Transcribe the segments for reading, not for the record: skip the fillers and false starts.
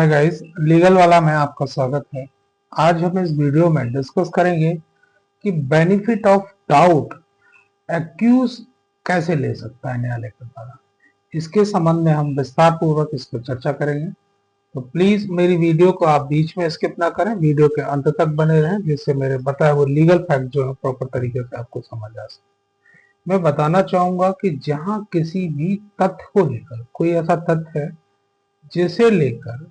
Hi guys, legal वाला में आपका स्वागत है। आज हम इस वीडियो में डिस्कस करेंगे कि बेनिफिट ऑफ डाउट एक्यूज कैसे ले सकता है न्यायालय के द्वारा। इसके संबंध में हम विस्तार पूर्वक इस पर चर्चा करेंगे। तो प्लीज मेरी वीडियो को आप बीच में स्किप ना करें, वीडियो के अंत तक बने रहें, जिससे मेरे बताए हुए लीगल फैक्ट जो है प्रॉपर तरीके से आपको समझ आ सके। मैं बताना चाहूंगा कि जहां किसी भी तथ्य को लेकर कोई ऐसा तथ्य है जिसे लेकर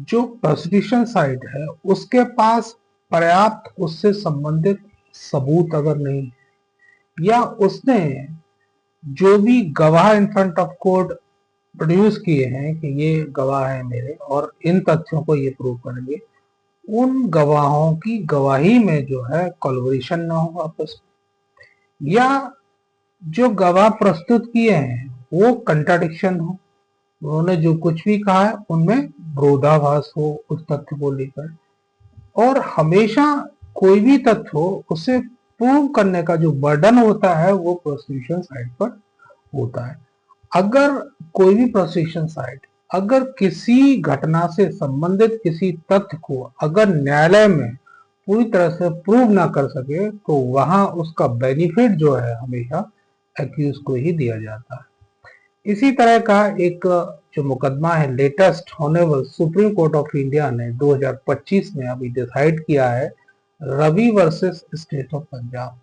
जो प्रोसिक्यूशन साइड है उसके पास पर्याप्त उससे संबंधित सबूत अगर नहीं है, या उसने जो भी गवाह in front of court produce किए हैं कि ये गवाह है मेरे और इन तथ्यों को ये प्रूव करेंगे, उन गवाहों की गवाही में जो है कोलैबोरेशन ना हो आपस में, या जो गवाह प्रस्तुत किए हैं वो कंट्राडिक्शन हो, उन्होंने जो कुछ भी कहा है उनमें विरोधाभास हो उस तथ्य को लेकर। और हमेशा कोई भी तथ्य हो उसे प्रूव करने का जो बर्डन होता है वो प्रोसिक्यूशन साइड पर होता है। अगर कोई भी प्रोसिक्यूशन साइड अगर किसी घटना से संबंधित किसी तथ्य को अगर न्यायालय में पूरी तरह से प्रूव ना कर सके तो वहां उसका बेनिफिट जो है हमेशा एक्यूज को ही दिया जाता है। इसी तरह का एक जो मुकदमा है latest honourable Supreme Court of India ने 2025 में अभी डिसाइड किया है, Ravi versus state of Punjab.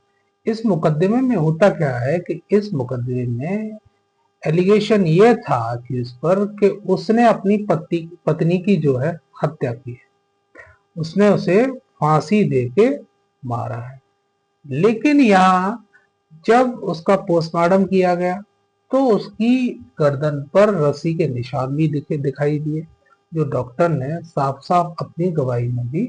इस मुकदमे में होता क्या है कि इस मुकदमे में एलिगेशन ये था कि इस पर कि उसने अपनी पत्नी की जो है हत्या की है, उसने उसे फांसी दे के मारा है। लेकिन यहाँ जब उसका पोस्टमार्टम किया गया तो उसकी गर्दन पर रस्सी के निशान भी दिखाई दिए, जो डॉक्टर ने साफ साफ अपनी गवाही में भी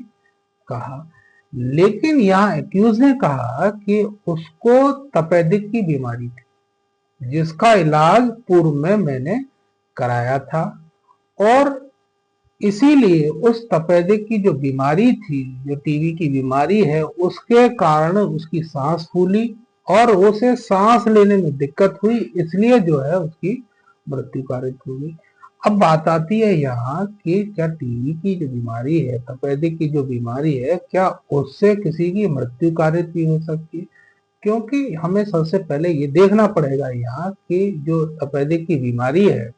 कहा। लेकिन यहाँ एक्यूज ने कहा कि उसको तपेदिक की बीमारी थी जिसका इलाज पूर्व में मैंने कराया था, और इसीलिए उस तपेदिक की जो बीमारी थी, जो टीबी की बीमारी है, उसके कारण उसकी सांस फूली और उसे सांस लेने में दिक्कत हुई, इसलिए जो है उसकी मृत्यु कारित हो गई। अब बात आती है यहाँ कि क्या टीबी की जो बीमारी है, तपेदिक की जो बीमारी है, क्या उससे किसी की मृत्यु कारित भी हो सकती है? क्योंकि हमें सबसे पहले ये देखना पड़ेगा यहाँ कि जो तपेदिक की बीमारी है,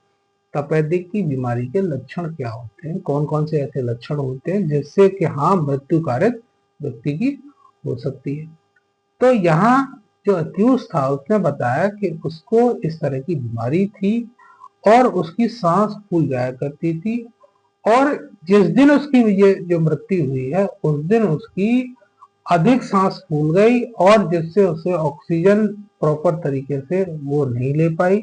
तपेदिक की बीमारी के लक्षण क्या होते हैं, कौन कौन से ऐसे लक्षण होते हैं जिससे कि हाँ मृत्यु कारक व्यक्ति की हो सकती है। तो यहाँ जो अक्यूज था उसने बताया कि उसको इस तरह की बीमारी थी और उसकी सांस फूल जाया करती थी, और जिस दिन उसकी ये जो मृत्यु हुई है उस दिन उसकी अधिक सांस फूल गई और जिससे उसे ऑक्सीजन प्रॉपर तरीके से वो नहीं ले पाई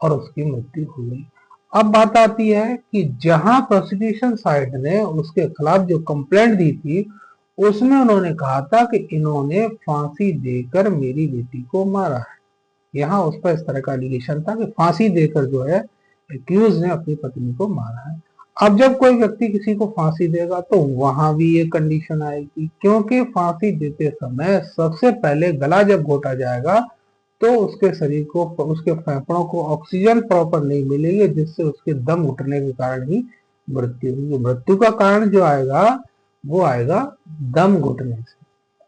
और उसकी मृत्यु हो गई। अब बात आती है कि जहां प्रोसिक्यूशन साइड ने उसके खिलाफ जो कंप्लेंट दी थी उसमें उन्होंने कहा था कि इन्होंने फांसी देकर मेरी बेटी को मारा है। यहाँ उस पर इस तरह का एलिगेशन था कि फांसी देकर जो है एक्यूज ने अपनी पत्नी को मारा है। अब जब कोई व्यक्ति किसी को फांसी देगा तो वहां भी ये कंडीशन आएगी, क्योंकि फांसी देते समय सबसे पहले गला जब घोटा जाएगा तो उसके शरीर को, उसके फेफड़ों को ऑक्सीजन प्रॉपर नहीं मिलेगी, जिससे उसके दम घुटने के कारण ही मृत्यु होगी। मृत्यु का कारण जो आएगा वो आएगा दम घुटने से,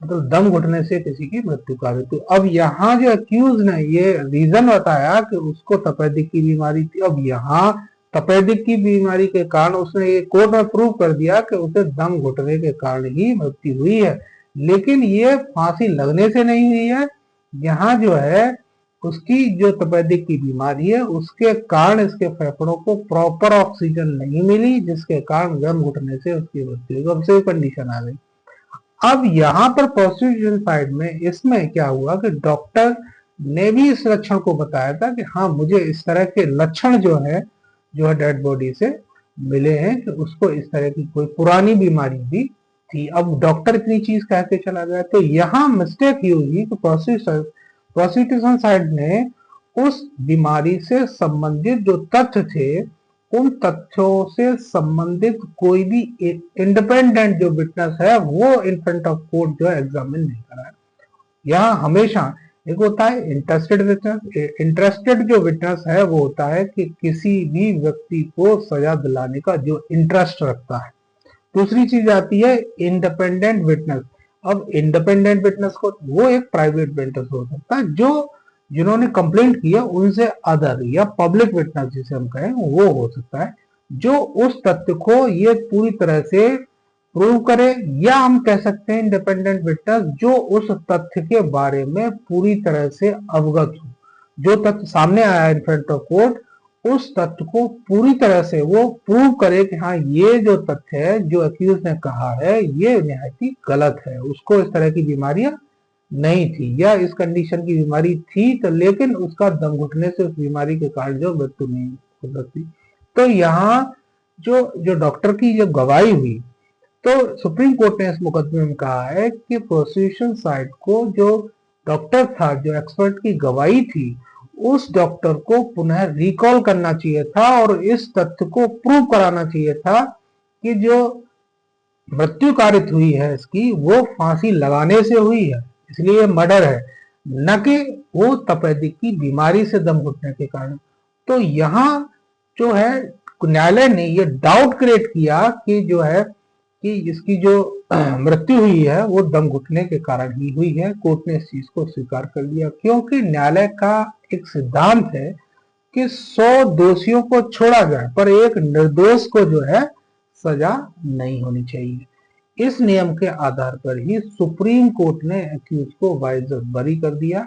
मतलब दम घुटने से किसी की मृत्यु का ऋतु। अब यहाँ जो अक्यूज ने ये रीजन बताया कि उसको तपेदिक की बीमारी थी, अब यहाँ तपेदिक की बीमारी के कारण उसने ये कोर्ट में प्रूव कर दिया कि उसे दम घुटने के कारण ही मृत्यु हुई है, लेकिन ये फांसी लगने से नहीं हुई है। यहाँ जो है उसकी जो तपेदिक की बीमारी है उसके कारण इसके फेफड़ों को प्रॉपर ऑक्सीजन नहीं मिली, जिसके कारण दम घुटने से उसकी मृत्यु अब से कंडीशन आ गई। अब यहाँ पर प्रोसिक्यूशन साइड में इसमें क्या हुआ कि डॉक्टर ने भी इस लक्षण को बताया था कि हाँ मुझे इस तरह के लक्षण जो है डेड बॉडी से मिले हैं कि उसको इस तरह की कोई पुरानी बीमारी भी थी। अब डॉक्टर इतनी चीज कह के चला गया, तो यहाँ मिस्टेक ये हुई कि प्रोसिक्यूशन साइड ने उस बीमारी से संबंधित जो तथ्य थे उन तथ्यों से संबंधित कोई भी इंडिपेंडेंट जो विटनेस है वो इन फ्रंट ऑफ कोर्ट जो है एग्जामिन नहीं करा है। यहाँ हमेशा एक होता है इंटरेस्टेड विटनेस। इंटरेस्टेड जो विटनेस है वो होता है कि किसी भी व्यक्ति को सजा दिलाने का जो इंटरेस्ट रखता है। दूसरी चीज आती है इंडिपेंडेंट विटनेस। अब इंडिपेंडेंट विटनेस को वो एक प्राइवेट विटनेस हो सकता है जो जिन्होंने कंप्लेंट किया उनसे अदर, या पब्लिक विटनेस जिसे हम कहें वो हो सकता है, जो उस तथ्य को ये पूरी तरह से प्रूव करे, या हम कह सकते हैं इंडिपेंडेंट विटनेस जो उस तथ्य के बारे में पूरी तरह से अवगत हो। जो तथ्य सामने आया इन फ्रंट ऑफ कोर्ट, उस तथ्य को पूरी तरह से वो प्रूव करे कि हाँ ये जो तथ्य है जो अक्यूज ने कहा है ये निहायत ही गलत है, उसको इस तरह की बीमारियां नहीं थी या इस कंडीशन की बीमारी थी, तो लेकिन उसका दम घुटने से उस बीमारी के कारण जो मृत्यु नहीं हो सकती। तो यहाँ जो जो डॉक्टर की जो गवाही हुई, तो सुप्रीम कोर्ट ने इस मुकदमे में कहा है कि प्रोसिक्यूशन साइड को जो डॉक्टर था, जो एक्सपर्ट की गवाही थी, उस डॉक्टर को पुनः रिकॉल करना चाहिए था और इस तथ्य को प्रूव कराना चाहिए था कि जो मृत्यु कारित हुई है इसकी वो फांसी लगाने से हुई है, इसलिए मर्डर है, न कि वो तपेदिक की बीमारी से दम घुटने के कारण। तो यहाँ जो है न्यायालय ने ये डाउट क्रिएट किया कि जो है कि इसकी जो मृत्यु हुई है वो दम घुटने के कारण ही हुई है। कोर्ट ने इस चीज को स्वीकार कर लिया, क्योंकि न्यायालय का एक सिद्धांत है कि 100 दोषियों को छोड़ा जाए पर एक निर्दोष को जो है सजा नहीं होनी चाहिए। इस नियम के आधार पर ही सुप्रीम कोर्ट ने एक्यूज को वाइजर बरी कर दिया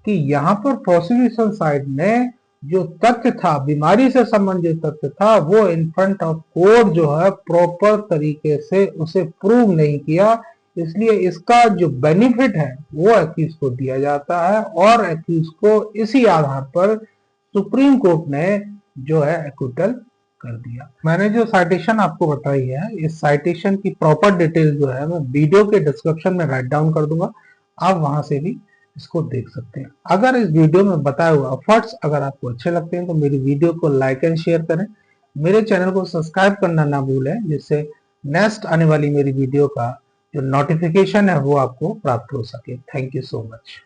कि यहाँ पर प्रोसिक्यूशन साइड ने जो तथ्य था, बीमारी से संबंधित तथ्य था, वो इन फ्रंट ऑफ कोर्ट जो है प्रॉपर तरीके से उसे प्रूव नहीं किया, इसलिए इसका जो बेनिफिट है वो एक्यूज को दिया जाता है और एक्यूज को इसी आधार पर सुप्रीम कोर्ट ने जो है एक्विटल कर दिया। मैंने जो साइटेशन आपको बताई है, इस साइटेशन की प्रॉपर डिटेल जो है मैं वीडियो के डिस्क्रिप्शन में राइट डाउन कर दूंगा, आप वहां से भी इसको देख सकते हैं। अगर इस वीडियो में बताए हुए एफर्ट्स अगर आपको अच्छे लगते हैं तो मेरी वीडियो को लाइक एंड शेयर करें, मेरे चैनल को सब्सक्राइब करना ना भूलें, जिससे नेक्स्ट आने वाली मेरी वीडियो का जो नोटिफिकेशन है वो आपको प्राप्त हो सके। Thank you so much.